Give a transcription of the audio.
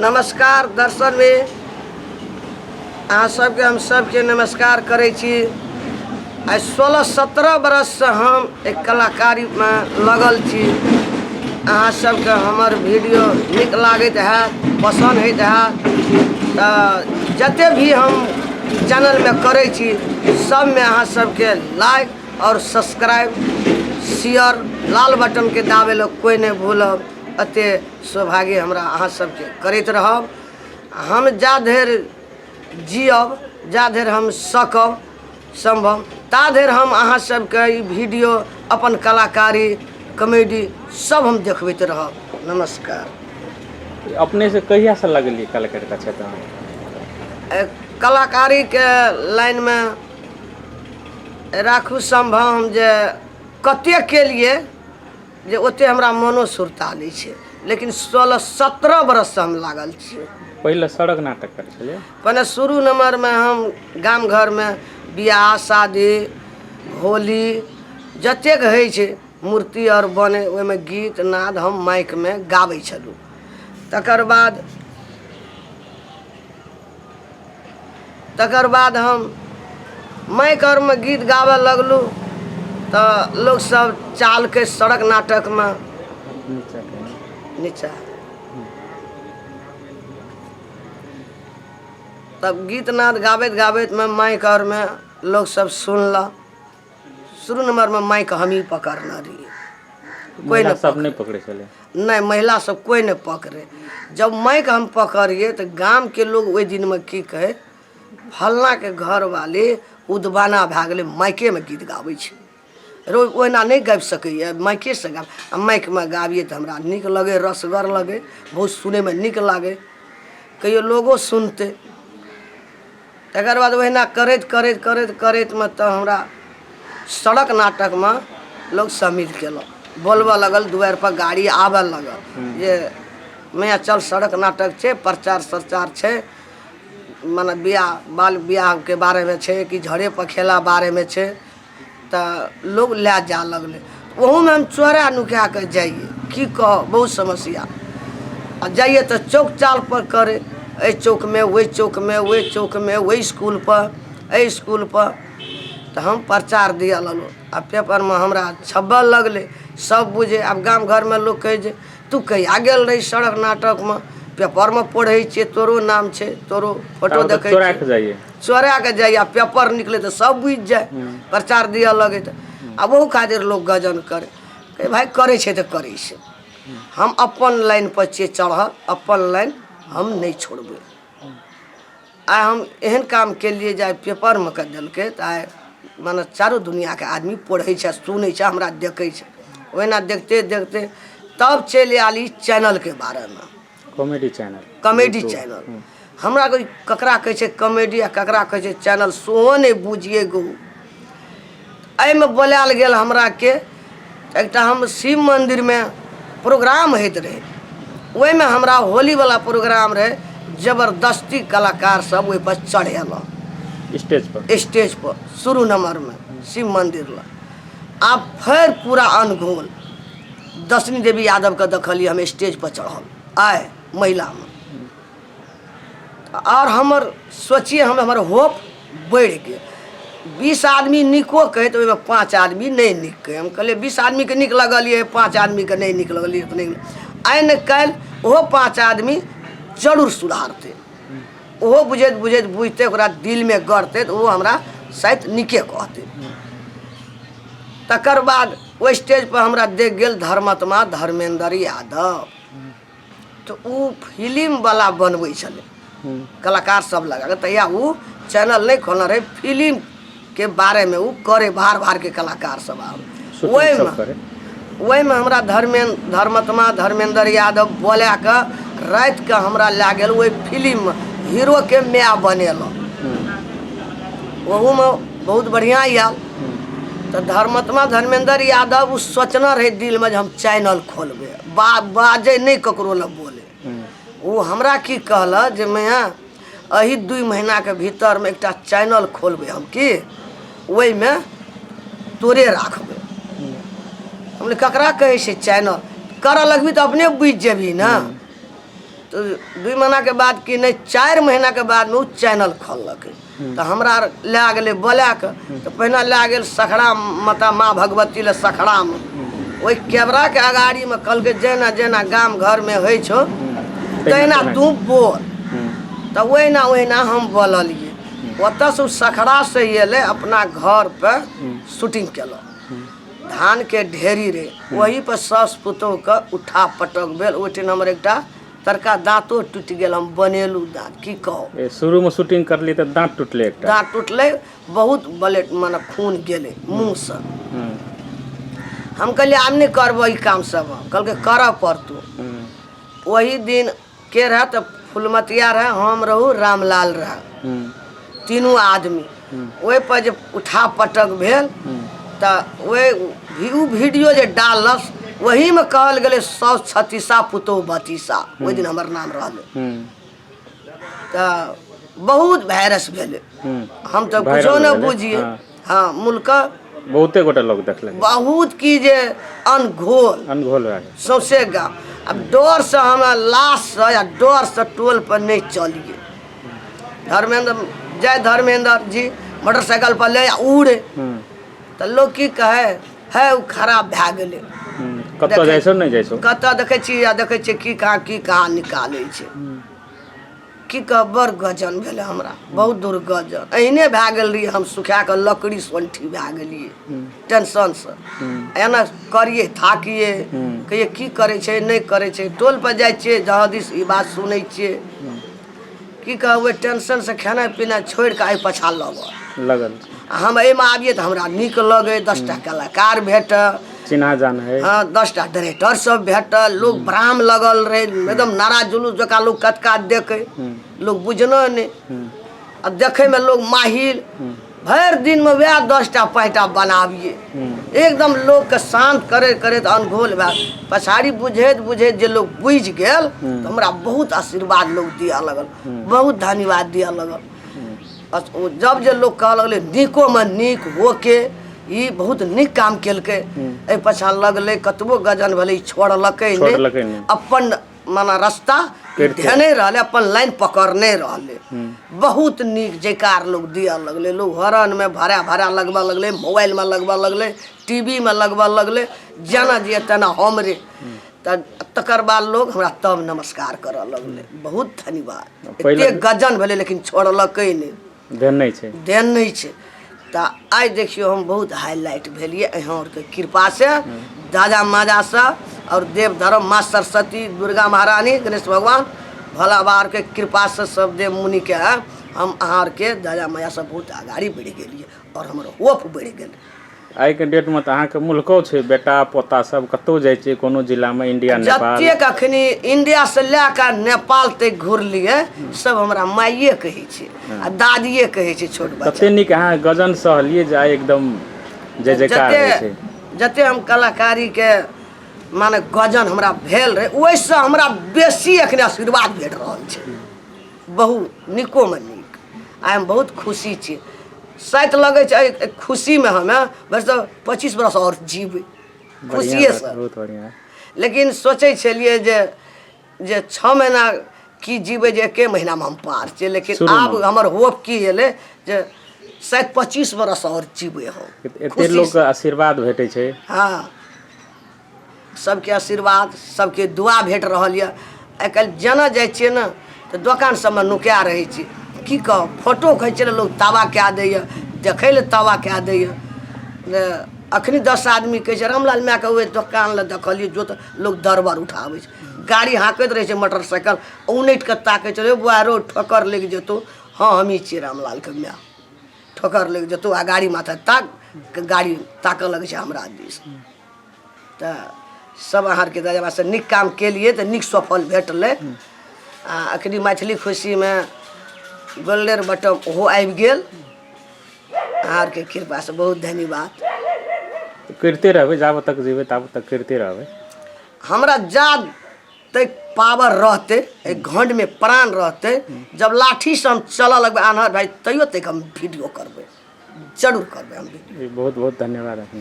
नमस्कार दर्शन में अहाँ सबके हम सबके नमस्कार करे छी। 16-17 बरस से हम एक कलाकारी में लगल छी। अहाँ सबके हमर वीडियो निक लागत है, पसंद होत है, तो जते भी हम चैनल में करे छी सब में अहाँ सबके लाइक और सब्सक्राइब शेयर लाल बटन के दाबे लो कोई नहीं भूलब। अते सौभाग्य हमरा अहाँ सबके करते रहब। हम जा देर जियब जा देर हम सकब संभव ता देर हम अहाँ सबके वीडियो अपन कलाकारी कॉमेडी सब हम देखबैत रहब। नमस्कार। अपने से कहिया से लगलिए कलाकारी का क्षेत्र में? कलाकारी के लाइन में राखू संभव हम जे कते के लिए जे ओते हमरा मनो सुरता नहीं छे, लेकिन 16-17 बरस से हम लागल छे। पहले सड़क नाटक करे छलिए। पहले शुरू नंबर में हम गाम घर में बियाह शादी होली जतेक है छे मूर्ति और बने ओमे गीत नाद हम माइक में गाबै छलू। तकर बाद हम माइक और में गीत गावे लगलू तो लोग सब चाल के सड़क नाटक में नीचा तब गीत नाद गाबैत गाबैत में माइक और में लोग सब सुनला। शुरू नंबर में माइक हम ही पकड़ना रही, कोई न सब नहीं पकड़े चले। नहीं महिला सब कोई नहीं पकड़े। जब माइक हम पकड़िए तो गांव के लोग वही दिन में की कहे फलना के घर वाले उदबाना भै गए माइके में गीत गाबै छे। रोज ओहिना नहीं गाबि सकैए, माइके से गाब माइक में गाबिए तो हमरा निक लगे, रसगर लगे, बहुत सुने में निक लागे, कहियो लोगो सुनते। तकर बाद ओहिना करैत करैत करैत करैत में तो हमरा सड़क नाटक में लोग सम्मिलित केलक, बोलबा लगल, दुआर पर गाड़ी आबे लगल जे मैं चल सड़क नाटक छे, प्रचार सरचार छे, माने बियाह बाल बियाह के बारे में छे कि झड़े पखेला बारे में छे, तो लोग ले जा लगले। वहू में हम चोरा नुका के जाइए, की कह बहुत समस्या आ जाइए तो चौक चाल पर करे, ए चौक में वही चौक में वही चौक में वही स्कूल पर ए स्कूल पर, तो हम प्रचार दिया लगलो। आ पेपर में हमरा छब्बल लगले, सब बुझे। अब गांव घर में लोग कहे जे तू कहिया गेल रही सड़क नाटक में, पेपर में पढ़े छे, तोरो नाम छे, तोरो फोटो देखे चोरा के जाइए, चोरा के जाइए। पेपर निकले तो सब बुझ जाए, प्रचार दिया लगे तो अब वह खातिर लोग गजन करे भाई करे छे तो करे छे। हम अपन लाइन पर चे चढ़, अपन लाइन हम नहीं छोड़बे। आए हम एहन काम के लिए जाए पेपर में कर दिलके तो आए माने चारों दुनिया के आदमी पढ़े छे, सुने छे, हमरा देखे छे। ओहिना देखते देखते तब चले आली चैनल के बारे में, कॉमेडी चैनल, कॉमेडी चैनल। हमरा कोई ककरा कहे छे कॉमेडी आ ककरा कहे छे चैनल सोहो नहीं बुझिए गो। एहि में बोलाल गेल हमरा के एकटा हम शिव मंदिर में प्रोग्राम होइत रहे, ओहि में हमरा होली वाला प्रोग्राम रहे, जबरदस्ती कलाकार सब ओहि पर चढ़ेल स्टेज पर शुरू नंबर में शिव मंदिर ला। आप फिर पूरा अनघोल दशनी देवी यादव के देखलिए हम स्टेज पर चढ़ल आए महिला में, और हमर सोचिए हमर होप बढ़ गए। 20 आदमी निको कहे तो 5 आदमी नहीं निक कहे। हम कहलिए 20 आदमी के निक लगलिए, 5 आदमी के नहीं निक लगलिए। आइ न कल वो 5 आदमी जरूर सुधारते, वो बुझे बुझते ओकरा दिल में गड़ते तो वो हमरा शायद निके कहते। तकर बाद वो स्टेज पर हमरा देख गेल धर्मात्मा धर्मेंद्र यादव, तो वो फिल्म वाला बनबै छले, कलाकार सब लगा तैया वो चैनल नहीं खोलना रहे, फिल्म के बारे में वो करे भार भार के कलाकार सब आवे। वही में हमरा धर्मात्मा धर्मेंद्र यादव बोला के रात के हमरा ला गेल वही फिल्म में हीरो के मैया बनेल। वहू में बहुत बढ़िया आयल। तो धर्मात्मा धर्मेंद्र यादव उस सोचना रहे दिल में हम चैनल खोलबे, बाजे नहीं ककरो ल बोले। वो हमरा की कहला जे मैं अही 2 महीना के भीतर में एकटा चैनल खोलबे हम, की वही में तोरे राखबे। हमने ककरा कहे से चैनल कर लगबी तो अपने बुझ जेबी ना। तो 2 महीना के बाद कि नहीं 4 महीना के बाद में वो चैनल खोलक। तो हमरा लै गेलै बोला के, तो पहले लै गेल सखड़ा माता माँ भगवती ले सखड़ा में, वही कैमरा के अगाड़ी में कहलकै जेना जेना गाम घर में होइ छो तहिना तू बोल। तो वहीना हम बोललिए। ओतऽ से सखड़ा से अयलै अपना घर पे शूटिंग केलक। धान के ढेरी रे वही पर सास पुतोह के उठा पटक भेल। ओहिठिन हमर एकटा तरका दाँतो टूटि गेल। हम बनेलू दाँत की कहो। शुरू में शूटिंग करली तो दांत टूटले एकटा। दाँत टूटलै, बहुत ब्लड माने खून गेलै मुँह से। हम कहलिए आब नहीं करबो ई काम सब। कहलकै करऽ पड़तौ। वही दिन के रहे तो फुलमतिया रहे, हम रहू, रामलाल रहे, तीनों आदमी। वही पर जब उठा पटक भेल तो वही वीडियो जे डालस वही में कहल गेलै 136 पुतोह बतीसा। वही दिन हमर नाम रहले। तो बहुत वायरस भेले। हम तो कुछो न बुझिए। हाँ मुल्क बहुते गोटे लोग देखले, बहुत की जे अनघोल भए गेल सौंसे गाँव। अब डर से हमें लाश से या डर से टोल पर नहीं चलिए। धर्मेंद्र जय धर्मेंद्र जी मोटरसाइकिल पर ले उड़े तो लोग की कहे है वो खराब भए गेले। कतऽ जाइछो नहीं जाइछो, कतऽ देखै छी या देखै छी की कहाँ निकालै छै। की कह बड़ गजन भेले हमरा, बहुत दूर गजन। अहिने भए गेल रही हम सुखा के लकड़ी सोंठी भए गेलिए टेंशन से। एना करिए थाकिए कहिए की करे छे नहीं करे छे। टोल पर जाय छिए जहदिस ई बात सुनै छिए। की कहबै टेंशन से खाना पीना छोड़ के आई पछा लगल। हम एहिमे आबिए तो हमरा नीक लगे। 10टा कलाकार भेट, चिन्हा जान है। हाँ 10टा डायरेक्टर सब भेटल। लोग ब्राह्म लगल रहे एकदम नारा जुलूस जका लोग कतका देखे। लोग बुझना नहीं। अब देखे में लोग माहिर। भर दिन में वह 10टा 5टा बनाबिए। एकदम लोग के शांत करे करे तो अनघोल पछाड़ी बुझे जे लोग बुझ गेल तो हमरा बहुत आशीर्वाद लोग दिया लगल, बहुत धन्यवाद दिया लगल। जब जे लोग कह लगले नीको में नीक होके ई बहुत नीक काम केलकै। ए पछा लगले कतबो गजन भले छोड़लकै नहीं, अपन माना रास्ता ध्याने रहले, अपन लाइन पकड़ने रहले। बहुत नीक जयकार लोग दिया लगले। लोग हरण में भरा लगवा लगले, मोबाइल में लगवा लगले, टीवी में लगवा लगले, जना जे तना हमरे। तकर बाद लोग हमरा तब नमस्कार करऽ लगले। बहुत धन्यवाद। एते गजन भेले लेकिन छोड़लकै नहीं, देन नहीं छे। तो आज देखियो हम बहुत हाईलाइट भेलिए अहाँ के कृपा से, दादा माजा से और देव धर्म माँ सरस्वती, दुर्गा महारानी, गणेश भगवान, भोला बाबा के कृपा से सब देव मुनि के हम अहाँ के दादा माया से बहुत आगाड़ी बढ़ गेलिए और हमारा होप बढ़ गेल। आई के डेट में तो अहाँ के मुल्को छे, बेटा पोता सब कतौ जाय छे, कोनो जिला में इंडिया नेपाल जतेक अखनी इंडिया से लेकर नेपाल तक घुरलिए सब हमरा माइये कहे छे आ दादिये कहे छे। छोट बच्चा कते निक अहाँ गजन सहलिए जाय एकदम जय जयकार होय छे। जते हम कलाकारी के माने गजन हमरा भेल रहे ओइसे हमरा बेसी अखनी आशीर्वाद भेट रहल छे। बहुत निको में निक आइ हम बहुत खुशी छी। शायद लगे छे खुशी में हमें बस 25 बरस और जीवे खुशिये से। बहुत बढ़िया। लेकिन सोचे छलिए जे 6 महीना की जीवे जे 1 महीना में हम पार छे। लेकिन अब हमर होप की एले जे शायद 25 बरस और जीवे हो। एते लोग के आशीर्वाद भेटे छे। हाँ सबके आशीर्वाद सबके दुआ भेट रहल ये। आइ काल्हि जना जाइ छिए ना तो दुकान सब में नुका रहे छी। की कह फोटो खींचे लोग तावा क्या दैए, देखे ले तावा क्या दैए। अखनी 10 आदमी कहे रामलाल मैं के दुकान ले देखलिए जो तो लोग दरबार उठावे छे। गाड़ी हाँकत रहे छे मोटरसाइकिल उनट के ताके चले बुआरो ठोकर लग जेतो। हाँ हम ही छी रामलाल के मैं, ठोकर लग जेतो आ गाड़ी माथा ताक गाड़ी ताक लगे छे हमरा दिस। तो सब अहाँ के दरबार से निक काम के लिए तो निक सफल भेटले। अखनी मैथिली खुशी में गोल्डन बटन ओहो आबि गेल। अहाँ के कृपा से बहुत धन्यवाद। करते रहबे जब तक जीवे तब तक करते रहबे। हमरा जा तक पावर रहते एक घंट में प्राण रहते जब लाठी से हम चल लगबे आन्हर भाई तैयो तक हम वीडियो करबे, जरूर करबे हम वीडियो। बहुत बहुत धन्यवाद अपने।